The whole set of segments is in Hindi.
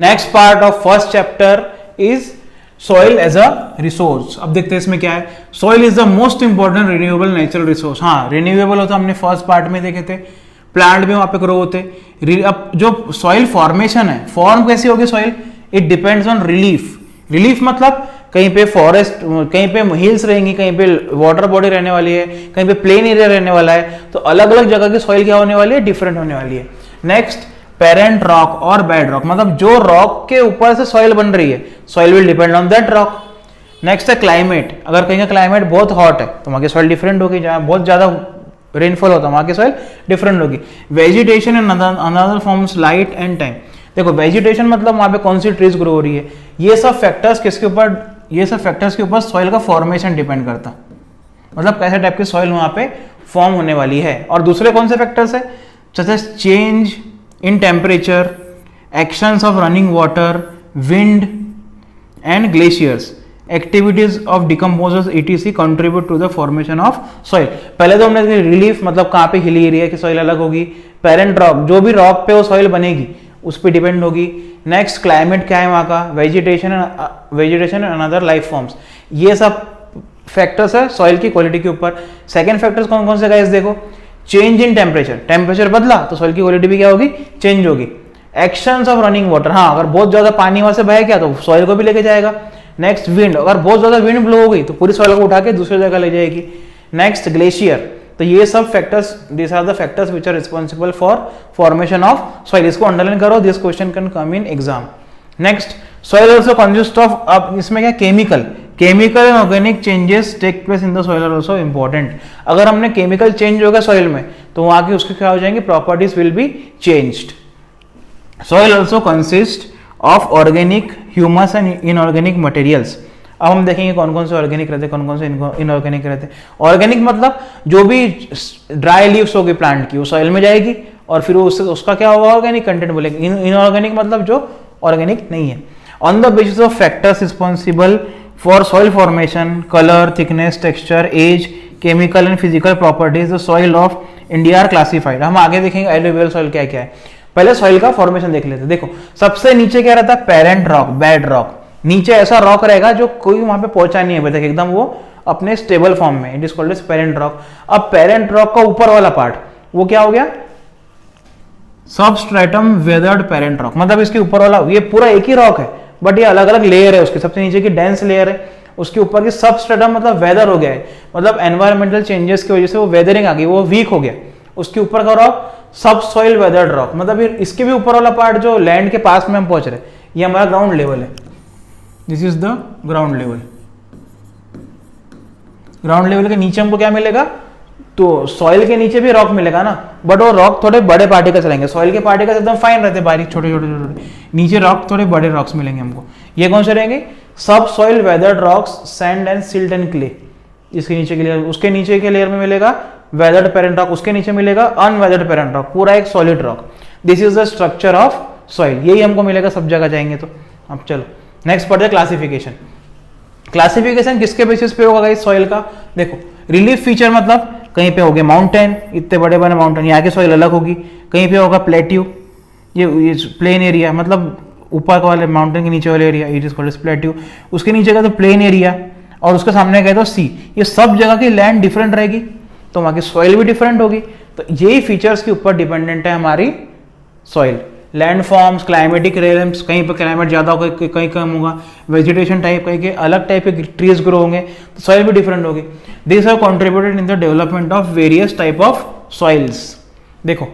Next part of first chapter is soil as a resource. अब देखते हैं इसमें क्या है। Soil is the most important renewable natural resource. हाँ, रिन्यूएबल होता हमने फर्स्ट पार्ट में देखे थे, प्लांट भी वहां पे ग्रो होते। अब जो सॉइल फॉर्मेशन है, फॉर्म कैसी होगी soil, it depends on relief. Relief मतलब कहीं पे फॉरेस्ट, कहीं पे हिल्स रहेंगी, कहीं पे वाटर बॉडी रहने वाली है, कहीं पे प्लेन एरिया रहने वाला है, तो अलग अलग जगह की सॉइल क्या होने वाली है, डिफरेंट होने वाली है। नेक्स्ट, पेरेंट रॉक और बेड रॉक, मतलब जो रॉक के ऊपर से सॉइल बन रही है, soil will depend on that rock. Next है क्लाइमेट, अगर कहीं का क्लाइमेट बहुत हॉट है तो वहां की सॉइल डिफरेंट होगी, जहां बहुत ज्यादा रेनफॉल होता है वहां की सॉइल डिफरेंट होगी। Vegetation and another forms, light and time. देखो वेजिटेशन मतलब वहां पे कौन सी ट्रीज ग्रो हो रही है, ये सब फैक्टर्स किसके ऊपर, ये सब फैक्टर्स के ऊपर सॉइल का फॉर्मेशन डिपेंड करता, मतलब कैसे टाइप की सॉइल वहां पे फॉर्म होने वाली है। और दूसरे कौन से फैक्टर्स है, जैसे change in temperature, actions of running water, wind and glaciers, activities of decomposers etc contribute to the formation of soil. पहले तो हमने रिलीफ मतलब कहाँ पे हिली एरिया की सॉइल अलग होगी, पेरेंट रॉक जो भी रॉक पे वो सॉइल बनेगी उस पर डिपेंड होगी। नेक्स्ट क्लाइमेट क्या है वहाँ का, vegetation and another life forms, ये सब फैक्टर्स है सॉइल की क्वालिटी के ऊपर। सेकंड फैक्टर्स कौन कौन से गाइस, देखो चेंज इन टेम्परेचर, टेम्परेचर बदला तो सॉइल की क्वालिटी भी क्या होगी, चेंज होगी। एक्शंस ऑफ रनिंग वाटर, हाँ अगर बहुत ज्यादा पानी वहां से बह गया तो सॉइल को भी लेके जाएगा। नेक्स्ट विंड, अगर बहुत ज्यादा विंड ब्लो हो गई तो पूरी सॉइल को उठा के दूसरी जगह ले जाएगी। नेक्स्ट ग्लेशियर, तो ये सब factors, this are the factors which are responsible for formation of soil. इसको अंडरलाइन करो, this question can come in exam. Next, soil also consist of, अब इसमें क्या, chemical and organic changes take place in the soil are also important. अगर हमने केमिकल चेंज होगा सॉइल में तो वहां की उसके क्या हो जाएंगे, properties will be changed. Soil also consist of organic, humus and inorganic materials. अब हम देखेंगे कौन कौन से ऑर्गेनिक रहते हैं, कौन कौन से इनऑर्गेनिक रहते हैं। ऑर्गेनिक मतलब जो भी ड्राई लीव्स होगी प्लांट की वो सॉइल में जाएगी और फिर उसका क्या होगा, ऑर्गेनिक कंटेंट बोलेंगे। इनऑर्गेनिक मतलब जो ऑर्गेनिक नहीं है। On the basis of factors responsible for soil formation, colour, thickness, texture, age, chemical and physical properties, the soil of India are classified. हम आगे देखेंगे एलुवियल सॉइल क्या क्या है, पहले सॉइल का फॉर्मेशन देख लेते हैं। देखो सबसे नीचे क्या रहता है, पेरेंट रॉक, बेड रॉक। नीचे ऐसा रॉक रहेगा जो कोई वहां पे पहुंचा नहीं है अभी तक, एकदम वो अपने स्टेबल फॉर्म में, it is called as parent rock. अब पेरेंट रॉक का ऊपर वाला पार्ट वो क्या हो गया, सबस्ट्रेटम वेदर्ड पेरेंट रॉक, मतलब इसके ऊपर वाला, ये पूरा एक ही रॉक है बट ये अलग अलग लेयर है उसकी। सबसे नीचे की डेंस लेयर है, उसके ऊपर की सबस्ट्रेटम मतलब वेदर हो गया है, मतलब एनवायरमेंटल चेंजेस की वजह से वो वेदरिंग आ गई, वो वीक हो गया। उसके ऊपर का रॉक सब सॉइल वेदर्ड रॉक, मतलब इसके भी ऊपर वाला पार्ट जो लैंड के पास में हम पहुंच रहे, ये हमारा ग्राउंड लेवल है। This is the ground level. Ground level के नीचे हमको क्या मिलेगा, तो सॉइल के नीचे भी रॉक मिलेगा ना, बट वो रॉक थोड़े बड़े पार्टिकल्स रहेंगे। सॉइल के पार्टिकल्स एकदम फाइन रहते हैं, बारीक छोटे छोटे छोटे, नीचे रॉक थोड़े बड़े रॉक्स मिलेंगे हमको। ये कौन से रहेंगे, सब soil weathered rocks, sand and silt and clay. इसके नीचे के लेयर, उसके नीचे के लेयर में मिलेगा वेदर्ड पेरेंट रॉक, उसके नीचे मिलेगा अनवेदर्ड पेरेंट रॉक, पूरा एक solid rock. This is the structure of soil, यही हमको मिलेगा सब जगह जाएंगे तो। अब चलो नेक्स्ट पढ़ते हैं क्लासिफिकेशन। क्लासिफिकेशन किसके बेसिस पे होगा इस सॉइल का, देखो रिलीफ फीचर मतलब कहीं पे हो गए माउंटेन, इतने बड़े बड़े माउंटेन, यहाँ की सॉइल अलग होगी। कहीं पे होगा प्लेट्यू, ये प्लेन एरिया, मतलब ऊपर वाले माउंटेन के नीचे वाले area, it is called plateau. उसके नीचे का तो प्लेन एरिया, और उसके सामने गए तो सी। ये सब जगह की लैंड डिफरेंट रहेगी तो वहाँ की सॉइल भी डिफरेंट होगी। तो यही फीचर्स के ऊपर डिपेंडेंट है हमारी soil. Land forms, climatic realms, कहीं पर क्लाइमेट ज़्यादा होगा, कहीं कम होगा, वेजिटेशन टाइप, कहीं के अलग टाइप के ट्रीज ग्रो होंगे तो सॉइल भी डिफरेंट होगी। This have contributed in the development of various type of soils. देखो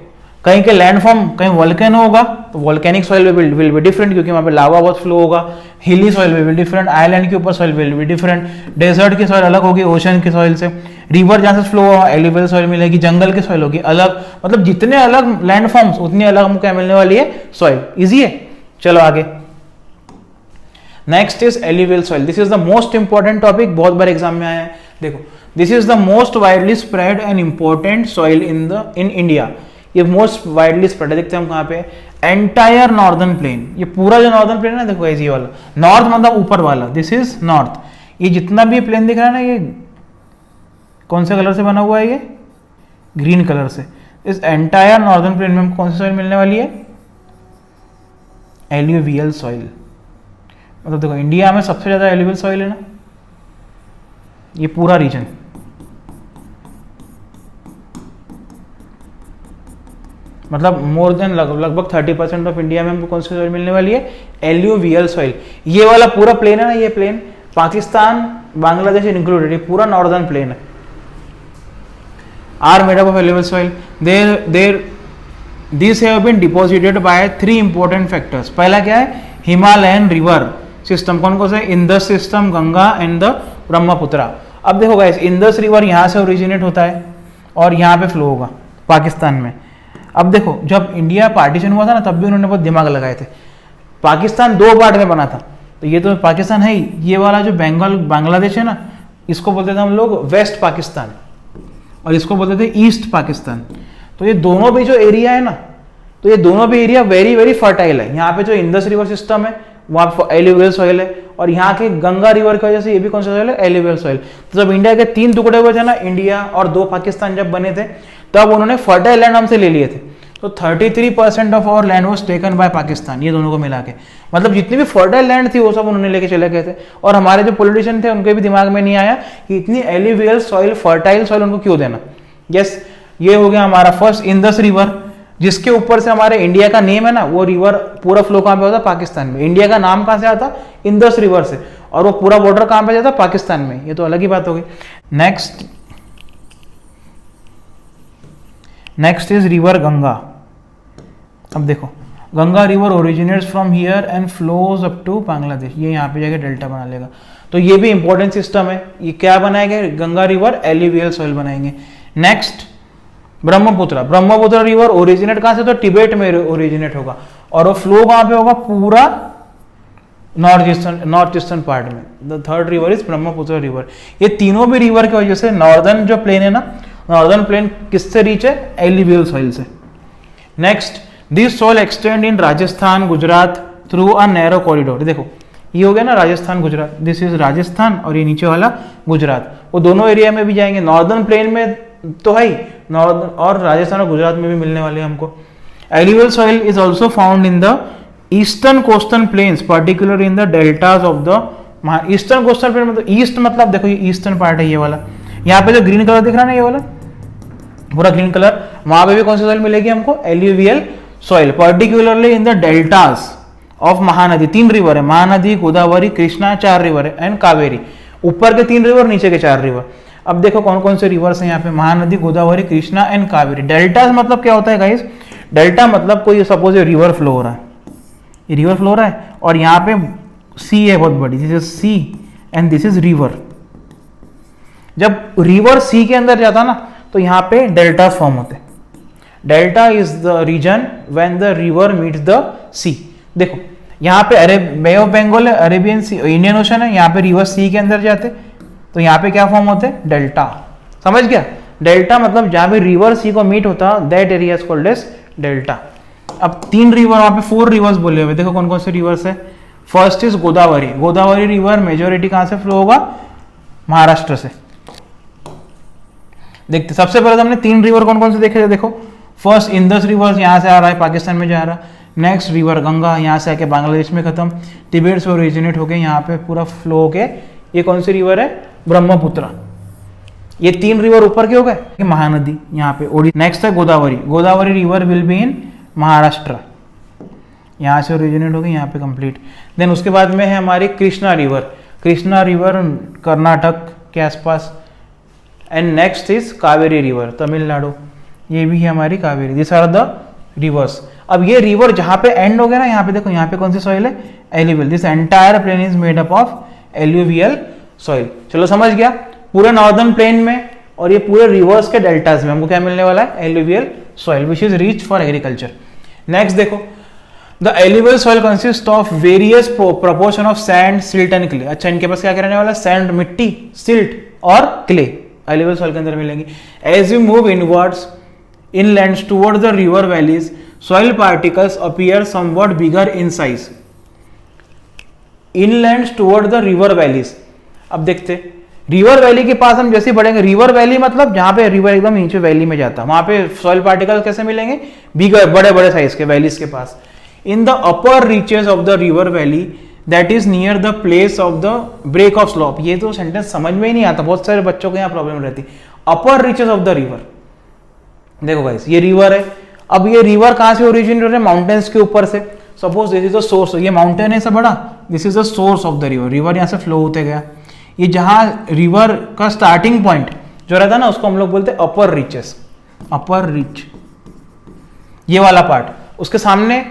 कहीं के लैंड फॉर्म, कहीं वोल्केनो होगा तो volcanic soil will be different, क्योंकि वहाँ पे लावा बहुत फ्लो होगा। Hilly soil will be different, island के ऊपर soil will be different, desert की सॉइल अलग होगी ओशन की सॉइल से। रिवर जहाँ से फ्लो होगा एलिवेल सॉइल मिलेगी, जंगल की सॉइल होगी अलग, मतलब जितने अलग लैंड फॉर्म्स उतनी अलग हमको क्या मिलने वाली है, सॉइल। इजी है, चलो आगे। Next is alluvial soil, this is the most important topic, बहुत बार एग्जाम में आया है। देखो this is the most widely spread and important soil in India. ये मोस्ट वाइडली स्प्रेड है, देखते हैं हम कहाँ पे, एंटायर नॉर्दर्न प्लेन। ये पूरा जो नॉर्दर्न प्लेन है ना, देखो ऐसी वाला नॉर्थ मतलब ऊपर वाला, दिस इज नॉर्थ। ये जितना भी प्लेन दिख रहा है ना, ये कौन से कलर से बना हुआ है, ये ग्रीन कलर से। इस एंटायर नॉर्दर्न प्लेन में हमको कौन सी सॉइल मिलने वाली है, एल्यूवियल सॉइल। मतलब देखो इंडिया में सबसे ज़्यादा एल्यूवियल सॉइल है ना, ये पूरा रीजन। मतलब मोर देन लगभग 30% ऑफ इंडिया में हमको कौन सी सॉइल मिलने वाली है, एल्यूवियल सॉइल। ये वाला पूरा प्लेन है ना, ये प्लेन पाकिस्तान बांग्लादेश इंक्लूडेड, ये पूरा नॉर्दर्न प्लेन है, are made up of alluvial soil. There this have been deposited by 3 important factors. पहला क्या है, हिमालयन रिवर सिस्टम। कौन कौन सा, Indus system, Ganga and the Brahmaputra. अब देखो गाइस, इंदस रिवर यहाँ से ओरिजिनेट होता है और यहाँ पे फ्लो होगा पाकिस्तान में। अब देखो जब इंडिया पार्टीशन हुआ था ना, तब भी उन्होंने बहुत दिमाग लगाए थे। पाकिस्तान 2 पार्ट में बना था, तो ये तो पाकिस्तान है ही, ये वाला जो बांग्लादेश है ना, इसको बोलते थे हम लोग वेस्ट पाकिस्तान और इसको बोलते थे ईस्ट पाकिस्तान। तो ये दोनों भी जो एरिया है ना, तो ये दोनों भी एरिया वेरी वेरी फर्टाइल है। यहाँ पे जो इंदस रिवर सिस्टम है वहाँ पे एल्यूवियल सॉइल है, और यहाँ के गंगा रिवर की वजह से ये भी कौन सा सॉइल है, एल्यूवियल सॉइल। तो जब इंडिया के 3 टुकड़े हुए थे ना, इंडिया और 2 पाकिस्तान जब बने थे, तब उन्होंने फर्टाइल लैंड हमसे ले लिए थे। तो 33% of our land was taken by Pakistan, ये दोनों को मिला के। मतलब जितनी भी फर्टाइल लैंड थी वो सब उन्होंने लेके चले गए थे। और हमारे जो पॉलिटिशियन थे उनके भी दिमाग में नहीं आया कि इतनी एल्यूवियल सॉइल, फर्टाइल सॉइल उनको क्यों देना। यस, ये हो गया हमारा फर्स्ट इंदस रिवर, जिसके ऊपर से हमारे इंडिया का नेम है ना, वो रिवर पूरा फ्लो कहाँ पे होता है, पाकिस्तान में। इंडिया का नाम कहाँ से आता, इंदस रिवर से, और वो पूरा बॉर्डर कहाँ पे जाता, पाकिस्तान में। ये तो अलग ही बात हो गई। Next is river Ganga. अब देखो, Ganga river originates from here and flows up to Bangladesh. ये यहाँ पे जाके डेल्टा बना लेगा। तो ये भी इंपॉर्टेंट सिस्टम है। ये क्या बनाएंगे, गंगा रिवर एल्यूवियल सॉइल बनाएंगे। Next Brahmaputra. Brahmaputra river originate कहाँ से, तो तिब्बत में ओरिजिनेट होगा, और वो फ्लो कहाँ पे होगा, पूरा नॉर्थ ईस्टर्न पार्ट में। The third river is Brahmaputra river. ये तीनों भी रिवर की वजह से नॉर्दर्न जो प्लेन है ना, नॉर्दर्न प्लेन किससे रीच है, एल्यूवियल सॉइल से। Next, this soil extend in Rajasthan Gujarat through a narrow corridor. देखो ये हो गया ना राजस्थान गुजरात, दिस इज राजस्थान, और ये नीचे वाला गुजरात। वो दोनों एरिया में भी जाएंगे, नॉर्दर्न प्लेन में तो है ही, नॉर्दर्न और राजस्थान और गुजरात में भी मिलने वाले हैं हमको। Alluvial soil is also found in the eastern coastal planes, particular in the deltas of the eastern coastal plain. मतलब ईस्ट मतलब देखो ये ईस्टर्न पार्ट है, ये वाला। यहाँ पे जो ग्रीन कलर दिख रहा है ना, ये वाला पूरा ग्रीन कलर, वहां पे भी कौन सी सॉइल मिलेगी हमको, alluvial soil, particularly in the deltas of Mahanadi. 3 river है, महानदी, गोदावरी, कृष्णा, 4 रिवर है, एंड कावेरी। ऊपर के 3 रिवर, नीचे के 4 रिवर। अब देखो कौन कौन से रिवर्स हैं यहाँ पे, महानदी, गोदावरी, कृष्णा एंड कावेरी। डेल्टा मतलब क्या होता है गाइस, डेल्टा मतलब कोई सपोज रिवर फ्लो हो रहा है, ये रिवर फ्लो हो रहा है, और यहाँ पे सी है बहुत बड़ी, this is sea and this is river. जब रिवर सी के अंदर जाता ना, तो यहाँ पे डेल्टा फॉर्म होते। Delta is the region when the river meets the sea. देखो यहाँ पे बे ऑफ बंगाल है, अरेबियन सी, इंडियन ओशन है, यहाँ पे रिवर सी के अंदर जाते, तो यहाँ पे क्या फॉर्म होते हैं, डेल्टा। समझ गया, डेल्टा मतलब जहां पे रिवर सी को मीट होता, that area is called as delta. अब 3 रिवर, वहां पे 4 रिवर्स बोले हुए, देखो कौन कौन से रिवर्स है। First is Godavari. Godavari river majority कहां से फ्लो होगा, महाराष्ट्र से। देखते सबसे पहले तो हमने 3 रिवर कौन कौन से देखे, देखो फर्स्ट इंदस रिवर यहाँ से आ रहा है, पाकिस्तान में जा रहा है। नेक्स्ट रिवर गंगा, यहाँ से आके बांग्लादेश में खत्म, तिब्बत से ओरिजिनेट होके यहाँ पे पूरा फ्लो होके, ये कौन सी रिवर है, ब्रह्मपुत्र। ये 3 रिवर ऊपर के हो गए, महानदी यहाँ पे ओडी। नेक्स्ट है Godavari. Godavari river will be in Maharashtra, यहाँ से ओरिजिनेट होगी यहाँ पे कंप्लीट। देन उसके बाद में है हमारी कृष्णा रिवर। कृष्णा रिवर कर्नाटक के आसपास। And next is Kaveri river, Tamil Nadu, ये भी है हमारी Kaveri. This are the rivers. अब ये रिवर जहाँ पे एंड हो गया ना, यहाँ पे देखो यहाँ पे कौन सी सॉइल है, alluvial. This entire plain is made up of alluvial soil. चलो समझ गया, पूरे नॉर्दर्न प्लेन में और ये पूरे रिवर्स के डेल्टास में हमको क्या मिलने वाला है, alluvial soil which is rich for agriculture. Next देखो, the alluvial soil consist of various proportion of sand, silt and clay. अच्छा, इनके पास क्या रहने वाला है, सैंड मिट्टी, सिल्ट और क्ले एल्यूवियल सॉइल के अंदर मिलेंगी। As you move inwards inlands toward the river valleys, soil particles appear somewhat bigger in size. Inlands toward the river valleys. अब देखते रिवर वैली के पास हम जैसे बढ़ेंगे, रिवर वैली मतलब जहां पे रिवर एकदम नीचे वैली में जाता है, वहां पे सॉइल पार्टिकल कैसे मिलेंगे, बिगर, बड़े बड़े साइज के वैलीज के पास। In the upper reaches of the river valley that is near the place of the break of slope. ये तो सेंटेंस समझ में ही नहीं आता, बहुत सारे बच्चों को यहाँ प्रॉब्लम रहती। अपर रीचेस ऑफ द रिवर, देखो गाइस ये रिवर है, अब ये रिवर कहां से ओरिजिनेट हो रहा है? माउंटेन्स के ऊपर से। Suppose this is the source, ये माउंटेन है सब बड़ा, this is the source of the river, river यहाँ से फ्लो होते गया। ये जहां रिवर का स्टार्टिंग पॉइंट जो रहता है ना, उसको हम लोग बोलते हैं अपर रीचेस, अपर रीच, ये वाला पार्ट। उसके सामने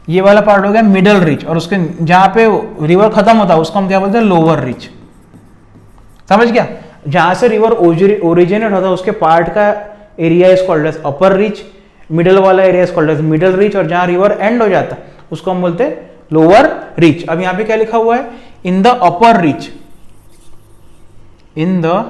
ये वाला पार्ट हो गया मिडल रीच, और उसके जहां पे रिवर खत्म होता है उसको हम क्या बोलते हैं? Lower reach. समझ गया? जहां से रिवर ओरिजिनेट होता है उसके पार्ट का area is called as upper reach, middle वाला area is called as middle reach, और जहां रिवर एंड हो जाता है उसको हम बोलते हैं लोअर रीच। अब यहां पे क्या लिखा हुआ है? In the upper reach, in the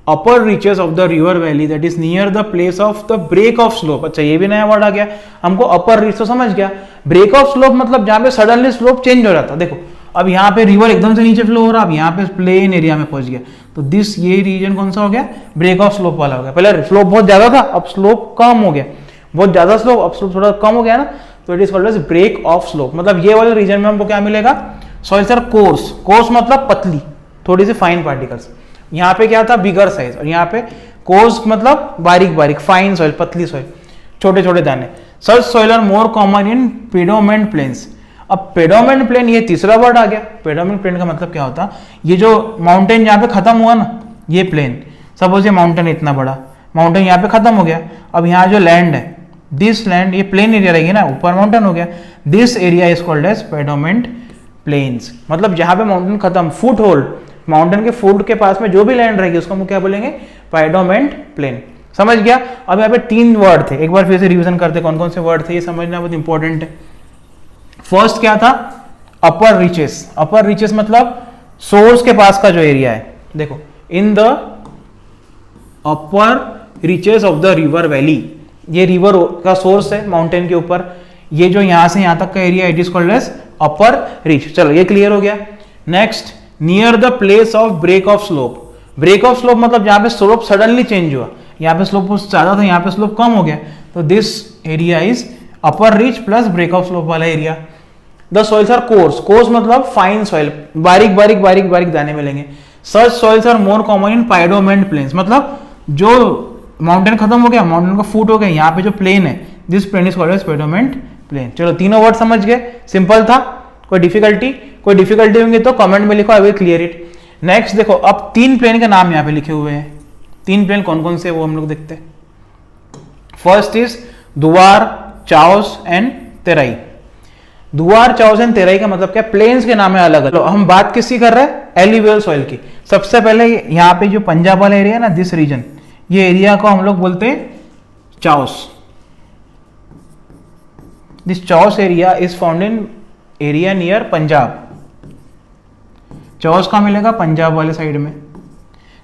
upper reaches of the river valley that is near the place of the break of slope. अच्छा ये भी नया वर्ड आ गया हमको, अपर रीच तो समझ गया, ब्रेक ऑफ स्लोप मतलब जहां पे सडनली स्लोप चेंज हो जाता। देखो अब यहाँ पे रिवर एकदम से नीचे फ्लो हो रहा, अब यहाँ पे प्लेन एरिया में पहुंच गया, तो दिस ये रीजन कौन सा हो गया? ब्रेक ऑफ स्लोप वाला हो गया। पहले स्लोप बहुत ज्यादा था, अब स्लोप कम हो गया, बहुत ज्यादा स्लोप, अब स्लोप थोड़ा कम हो गया ना, तो it is called as break of slope. मतलब ये वाले रीजन में हमको क्या मिलेगा? सॉइल्स आर कोर्स, कोर्स मतलब पतली, थोड़ी सी फाइन पार्टिकल्स। यहाँ पे क्या था? बिगर साइज, और यहाँ पे कोर्स मतलब बारीक बारीक, फाइन सॉइल, पतली सॉइल, छोटे छोटे दाने। Such soil are more common in piedmont plains. अब पेडोमेंट प्लेन, ये तीसरा वर्ड आ गया। पेडोमेंट प्लेन का मतलब क्या होता? ये जो माउंटेन यहाँ पे खत्म हुआ ना, ये प्लेन, सपोज ये माउंटेन इतना बड़ा, माउंटेन यहाँ पे खत्म हो गया, अब यहाँ जो लैंड है, दिस लैंड, ये प्लेन एरिया रहेगी ना, ऊपर माउंटेन हो गया, this area is called as piedmont plains. मतलब जहां पे माउंटेन खत्म, फुट होल्ड, माउंटेन के फुट के पास में जो भी लैंड रहेगी उसको हम क्या बोलेंगे? पेडोमेंट प्लेन। समझ गया? अब यहाँ पे 3 वर्ड थे, एक बार फिर से रिवीजन करते कौन कौन से वर्ड थे, ये समझना बहुत इंपॉर्टेंट है। फर्स्ट क्या था? Upper reaches. अपर रीचेस मतलब सोर्स के पास का जो एरिया है। देखो in the upper reaches of the river valley, ये रिवर का सोर्स है माउंटेन के ऊपर, ये जो यहां से यहां तक का area it is called as upper reach. चलो ये क्लियर हो गया। Next, near the place of break of slope. Break of slope मतलब जहां पे स्लोप सडनली चेंज हुआ, यहाँ पे स्लोप ज्यादा था, यहाँ पे स्लोप कम हो गया, तो this area is upper reach plus break of slope वाला area. The soils are coarse, coarse मतलब फाइन सॉइल, बारीक बारीक बारीक बारीक दाने मिलेंगे। Such soils are more common in piedmont plains, मतलब जो माउंटेन खत्म हो गया, माउंटेन का फुट हो गया, यहाँ पे जो प्लेन है, this plain is called as piedmont plain. चलो तीनों वर्ड समझ गए, सिंपल था। कोई डिफिकल्टी होंगी तो कमेंट में लिखो, I will clear it. Next देखो, अब 3 प्लेन के नाम यहाँ पे लिखे हुए हैं। 3 प्लेन कौन कौन से वो हम लोग देखते हैं। फर्स्ट इज दुआर, चाओस एंड तेराई। दुआर, चाओस एंड तेराई का मतलब क्या? प्लेन्स के नाम है अलग अलग। हम बात किसकी कर रहे हैं? एल्यूवियल सॉइल की। सबसे पहले यहाँ पे जो पंजाब वाला एरिया है ना, दिस रीजन, ये एरिया को हम लोग बोलते हैं chaos. This chaos area is found in area near Punjab. Chaos कहाँ मिलेगा? पंजाब वाले साइड में।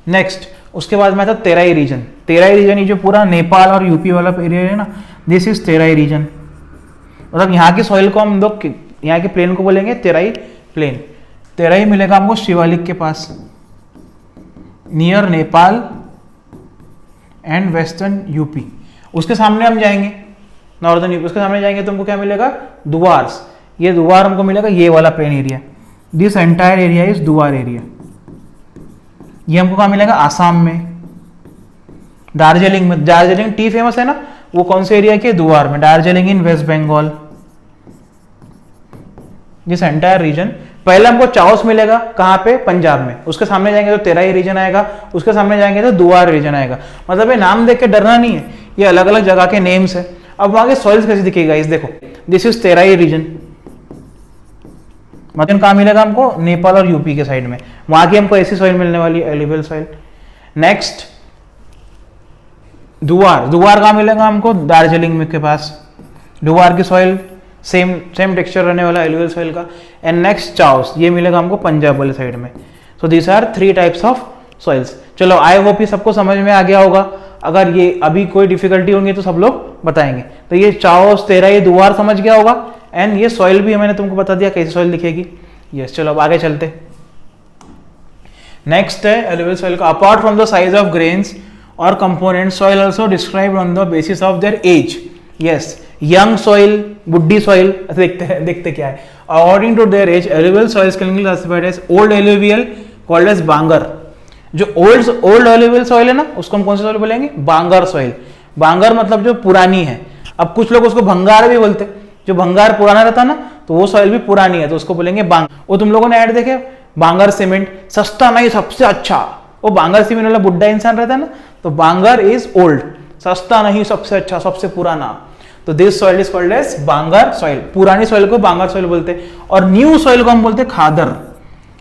नेक्स्ट उसके बाद में आता तेराई रीजन। तेराई रीजन ये जो पूरा नेपाल और यूपी वाला एरिया है ना, दिस इज तेराई रीजन। मतलब यहाँ की सॉइल को हम लोग, यहाँ के प्लेन को बोलेंगे तेराई प्लेन। तेराई मिलेगा हमको शिवालिक के पास, near Nepal and western UP. उसके सामने हम जाएंगे नॉर्दर्न यूपी, उसके सामने जाएंगे तो हमको क्या मिलेगा? दुआर्स। ये दुआर हमको मिलेगा ये वाला plain area, this entire area is दुआर एरिया। ये हमको कहाँ मिलेगा? आसाम में, दार्जिलिंग में। दार्जिलिंग टी फेमस है ना, वो कौन से एरिया के? दुआर में। Darjeeling in West Bengal, this entire region. पहले हमको चाओस मिलेगा कहाँ पे? पंजाब में। उसके सामने जाएंगे तो तेराई रीजन आएगा, उसके सामने जाएंगे तो दुआर रीजन आएगा। मतलब ये नाम देख के डरना नहीं है, ये अलग अलग जगह के नेम्स है। अब वहां के सॉइल्स कैसे दिखेगा? इस देखो, दिस इज तेराई रीजन। मतलब कहाँ मिलेगा हमको? नेपाल और यूपी के साइड में। वहां की हमको ऐसी सॉइल मिलने वाली, एल्यूवियल सॉइल। नेक्स्ट दुआर। दुआर कहाँ मिलेगा हमको? दार्जिलिंग में के पास। दुआर की सॉइल सेम टेक्सचर रहने वाला एल्यूवियल सॉइल का। एंड नेक्स्ट चाओस, ये मिलेगा हमको पंजाब वाले साइड में। So this are 3 types of soils. चलो आई होप ये सबको समझ में आ गया होगा। अगर ये अभी कोई डिफिकल्टी होंगी तो सब लोग बताएंगे। तो ये चाओस, तेराई, दुआर समझ गया होगा। एंड ये सॉइल भी मैंने तुमको बता दिया कैसी सॉइल दिखेगी। यस, चलो अब आगे चलते। नेक्स्ट है एल्यूवियल सॉइल का। Apart from the size of grains और component, soil also described on the basis of their age. Yes, young soil, बुड्ढी सॉइल, देखते क्या है। According to their age alluvial soils can be classified as old alluvial called as bangar. जो ओल्ड एलुवियल सॉइल है ना, उसको हम कौन सा सॉइल बोलेंगे? बांगर सॉइल। बांगर मतलब जो पुरानी है। अब कुछ लोग उसको भंगार भी बोलते हैं, जो भंगार पुराना रहता ना, तो वो सॉइल भी पुरानी है, तो उसको बोलेंगे बांग। वो तुम लोगों ने ऐड देखे, बांगर सीमेंट सस्ता नहीं सबसे अच्छा, वो बांगर सीमेंट वाला बुड्ढा इंसान रहता है ना, तो बांगर इज ओल्ड, सस्ता नहीं सबसे अच्छा, सबसे पुराना। तो this soil is called as bangar soil. पुरानी सॉइल को बांगर सॉइल बोलते हैं। और न्यू सॉइल को हम बोलते हैं खादर।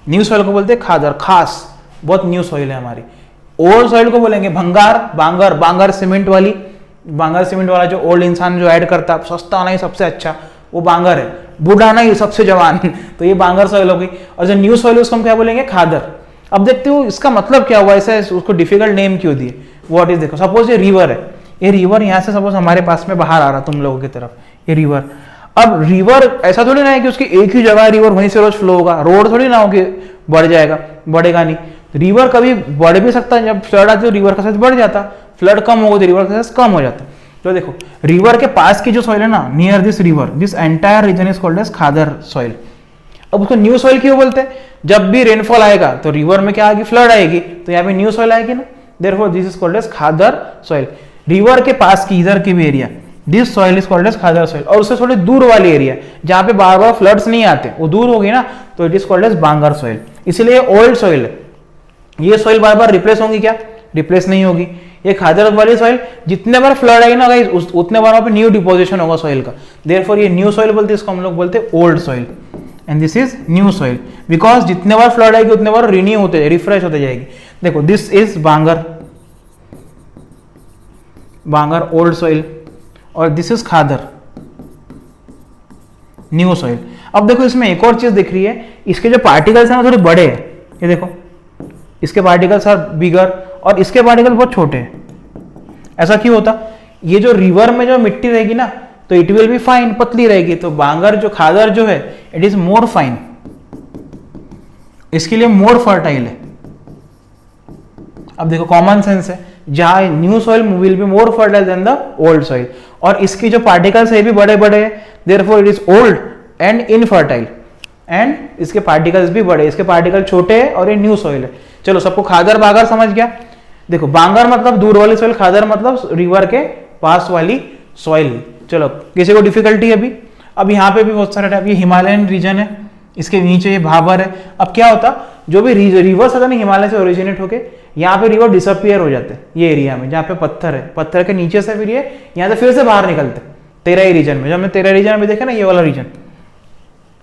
न्यू सॉइल को बोलते हैं खादर, खास, बहुत न्यू सॉइल है हमारी। ओल्ड सॉइल को बोलेंगे भंगार, बांगर, बांगर सीमेंट वाली, बांगर सीमेंट वाला जो ओल्ड इंसान जो ऐड करता है, सस्ता नहीं सबसे अच्छा, वो बांगर है, बूढ़ा नहीं सबसे जवान तो ये बांगर सॉइल हो गई। और जो न्यू सॉइल उसको हम क्या बोलेंगे? खादर। अब देखते हो इसका मतलब क्या हुआ, ऐसा उसको डिफिकल्ट नेम क्यों दिए? व्हाट इज, देखो सपोज ये रिवर है, ये रिवर यहाँ से सपोज हमारे पास में बाहर आ रहा तुम लोगों की तरफ, ये रिवर। अब रिवर ऐसा थोड़ी ना है कि उसकी एक ही जगह रिवर वहीं से रोज फ्लो होगा, रोड थोड़ी ना हो कि बढ़ जाएगा, बढ़ेगा नहीं। रिवर कभी बढ़ भी सकता है, जब फ्लड आती है तो रिवर का साइज बढ़ जाता, फ्लड कम होगा तो रिवर का साइज कम हो जाता। तो देखो रिवर के पास की जो सॉइल है ना, near this river, this entire region is called as khadar soil. अब उसको न्यू सॉइल क्यों बोलते हैं? जब भी रेनफॉल आएगा तो रिवर में क्या आएगी? फ्लड आएगी, तो यहाँ पे न्यू सॉइल आएगी ना, therefore this is called as khadar soil. River के पास की इधर की भी area, this soil is called as khadar soil. और उससे थोड़ी दूर वाली एरिया जहां पे बार बार फ्लड्स नहीं आते, वो दूर होगी ना, तो it is called as bangar soil. इसलिए ओल्ड सॉइल है। ये सॉइल बार बार रिप्लेस होंगी क्या? रिप्लेस नहीं होगी। ये खादर वाली सॉइल जितने बार फ्लड आएगी ना गाइस, उतने बार वहां पे न्यू डिपोजिशन होगा सॉइल का, देयरफॉर ये न्यू सॉइल बोलते हैं, इसको हम लोग बोलते हैं old soil. And this is new soil because जितने बार फ्लड आएगी उतने बार रिन्यू होते, रिफ्रेश होते जाएगी। देखो this is bangar, bangar old soil, और this is khadar new soil. अब देखो इसमें एक और चीज दिख रही है, इसके जो पार्टिकल्स हैं वो थोड़े बड़े हैं, ये देखो इसके पार्टिकल्स आर बिगर और इसके पार्टिकल बहुत छोटे हैं। ऐसा क्यों होता? ये जो रिवर में जो मिट्टी रहेगी ना, तो इट विल बी फाइन, पतली रहेगी, तो बांगर जो खादर जो है इट इज मोर फाइन, इसके लिए मोर फर्टाइल है। अब देखो कॉमन सेंस है, जहां new soil will be more fertile than the old soil, और इसकी जो पार्टिकल्स है भी बड़े बड़े हैं, therefore it is old and infertile, and इसके पार्टिकल्स भी बड़े, इसके पार्टिकल छोटे हैं और ये न्यू सॉइल है। चलो सबको खादर बांगर समझ गया। देखो बांगर मतलब दूर वाली सॉइल, खादर मतलब रिवर के पास वाली सॉइल। चलो किसी को डिफिकल्टी है अभी? अब यहाँ पे भी बहुत सारे टाइप, ये हिमालयन रीजन है, इसके नीचे ये भाबर है। अब क्या होता, जो भी रिवर्स होता है ना हिमालय से ओरिजिनेट होके, यहाँ पे रिवर डिसअपियर हो जाते हैं ये एरिया में, जहाँ पे पत्थर है, पत्थर के नीचे से फिर ये यहाँ से फिर से बाहर निकलते तेराई रीजन में। जब हमने तेराई रीजन में देखा ना, ये वाला region,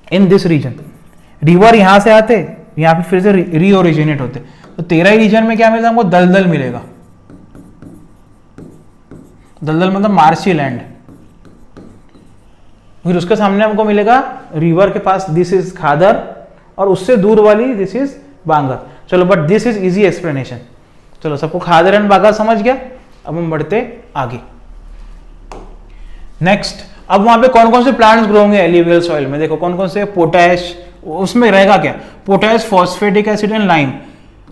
in this region river यहाँ से आते, यहाँ पे फिर से रीओरिजिनेट होते। तो तेराई रीजन में क्या मिलेगा हमको? दलदल मिलेगा। दलदल मतलब मार्शी लैंड। फिर उसके सामने हमको मिलेगा रिवर के पास, दिस इज खादर, और उससे दूर वाली दिस इज बांगर। चलो but this is easy explanation. चलो सबको खादर एंड बांगर समझ गया। अब हम बढ़ते आगे। नेक्स्ट, अब वहां पे कौन कौन से प्लांट्स ग्रो होंगे एल्यूवियल सॉइल में? देखो कौन कौन से? पोटैश, उसमें रहेगा क्या? Potash, phosphatic acid and lime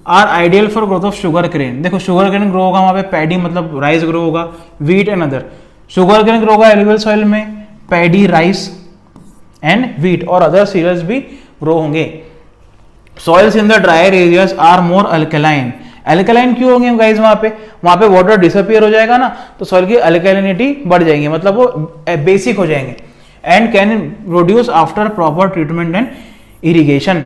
are ideal for growth of sugarcane. देखो शुगर केन ग्रो होगा वहां पे, पैडी मतलब राइस ग्रो होगा, wheat and other. Sugarcane grow होगा एल्यूवियल सॉइल में, पैडी, राइस एंड व्हीट और अदर सीरियल्स भी ग्रो होंगे। Soils in the drier areas are more alkaline. Alkaline क्यों होंगे गाइस? वहां पे वाटर डिसअपियर हो जाएगा ना, तो सॉइल की अल्कलाइनिटी बढ़ जाएगी, मतलब वो बेसिक हो जाएंगे, and can produce after proper treatment and irrigation.